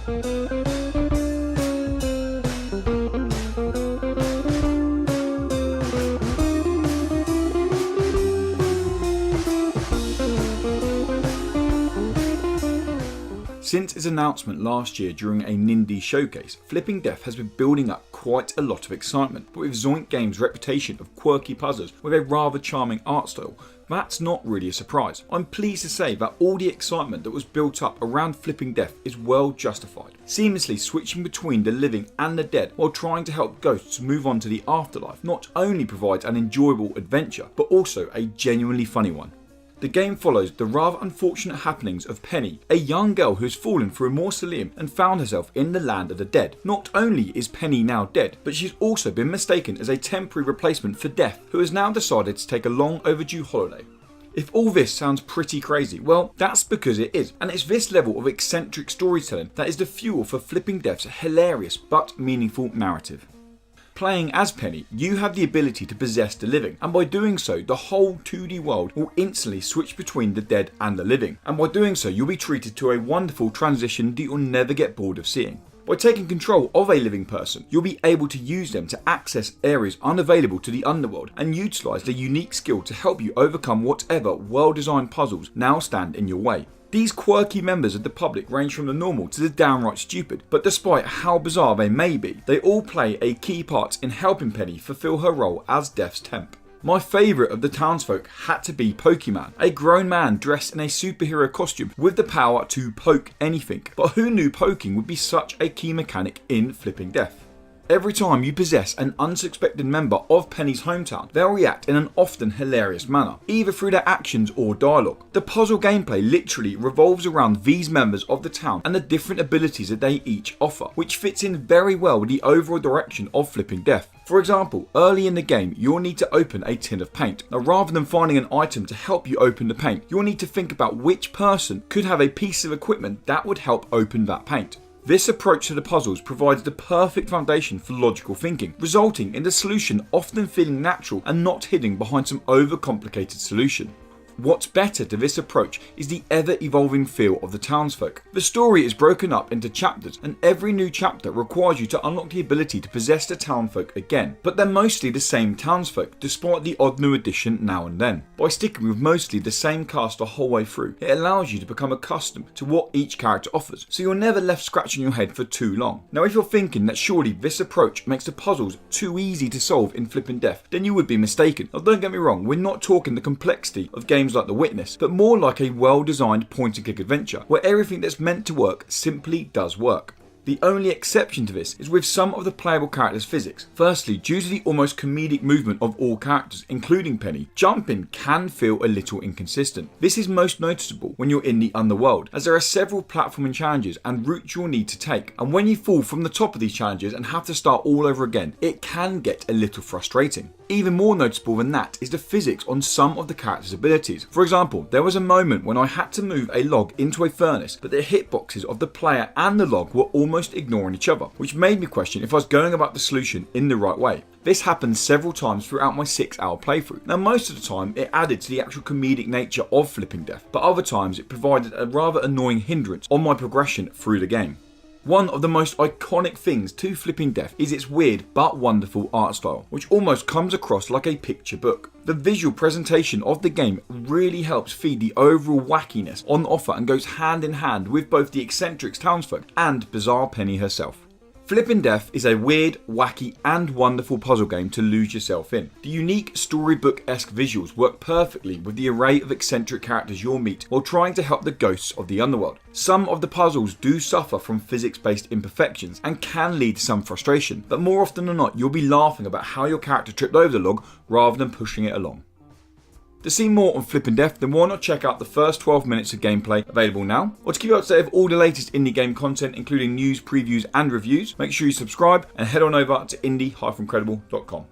Since its announcement last year during a Nindy showcase, Flipping Death has been building up quite a lot of excitement, but with Zoink Games' reputation of quirky puzzles with a rather charming art style, that's not really a surprise. I'm pleased to say that all the excitement that was built up around Flipping Death is well justified. Seamlessly switching between the living and the dead while trying to help ghosts move on to the afterlife not only provides an enjoyable adventure, but also a genuinely funny one. The game follows the rather unfortunate happenings of Penny, a young girl who has fallen through a mausoleum and found herself in the land of the dead. Not only is Penny now dead, but she's also been mistaken as a temporary replacement for Death, who has now decided to take a long overdue holiday. If all this sounds pretty crazy, well, that's because it is, and it's this level of eccentric storytelling that is the fuel for Flipping Death's hilarious but meaningful narrative. Playing as Penny, you have the ability to possess the living, and by doing so, the whole 2D world will instantly switch between the dead and the living, and by doing so, you'll be treated to a wonderful transition that you'll never get bored of seeing. By taking control of a living person, you'll be able to use them to access areas unavailable to the underworld and utilise their unique skill to help you overcome whatever well-designed puzzles now stand in your way. These quirky members of the public range from the normal to the downright stupid, but despite how bizarre they may be, they all play a key part in helping Penny fulfill her role as Death's temp. My favourite of the townsfolk had to be Pokemon, a grown man dressed in a superhero costume with the power to poke anything, but who knew poking would be such a key mechanic in Flipping Death? Every time you possess an unsuspected member of Penny's hometown, they'll react in an often hilarious manner, either through their actions or dialogue. The puzzle gameplay literally revolves around these members of the town and the different abilities that they each offer, which fits in very well with the overall direction of Flipping Death. For example, early in the game, you'll need to open a tin of paint. Now, rather than finding an item to help you open the paint, you'll need to think about which person could have a piece of equipment that would help open that paint. This approach to the puzzles provides the perfect foundation for logical thinking, resulting in the solution often feeling natural and not hidden behind some overcomplicated solution. What's better to this approach is the ever-evolving feel of the townsfolk. The story is broken up into chapters, and every new chapter requires you to unlock the ability to possess the townfolk again, but they're mostly the same townsfolk, despite the odd new addition now and then. By sticking with mostly the same cast the whole way through, it allows you to become accustomed to what each character offers, so you're never left scratching your head for too long. Now, if you're thinking that surely this approach makes the puzzles too easy to solve in Flipping Death, then you would be mistaken. Now, don't get me wrong, we're not talking the complexity of games like The Witness, but more like a well-designed point-and-click adventure where everything that's meant to work simply does work. The only exception to this is with some of the playable characters' physics. Firstly, due to the almost comedic movement of all characters, including Penny, jumping can feel a little inconsistent. This is most noticeable when you're in the underworld, as there are several platforming challenges and routes you'll need to take, and when you fall from the top of these challenges and have to start all over again, it can get a little frustrating. Even more noticeable than that is the physics on some of the characters' abilities. For example, there was a moment when I had to move a log into a furnace, but the hitboxes of the player and the log were almost ignoring each other, which made me question if I was going about the solution in the right way. This happened several times throughout my 6-hour playthrough. Now, most of the time it added to the actual comedic nature of Flipping Death, but other times it provided a rather annoying hindrance on my progression through the game. One of the most iconic things to Flipping Death is its weird but wonderful art style, which almost comes across like a picture book. The visual presentation of the game really helps feed the overall wackiness on offer and goes hand in hand with both the eccentric townsfolk and bizarre Penny herself. Flipping Death is a weird, wacky and wonderful puzzle game to lose yourself in. The unique storybook-esque visuals work perfectly with the array of eccentric characters you'll meet while trying to help the ghosts of the underworld. Some of the puzzles do suffer from physics-based imperfections and can lead to some frustration, but more often than not you'll be laughing about how your character tripped over the log rather than pushing it along. To see more on Flipping Death, then why not check out the first 12 minutes of gameplay available now? Or to keep up to date with all the latest indie game content, including news, previews and reviews, make sure you subscribe and head on over to indie-credible.com.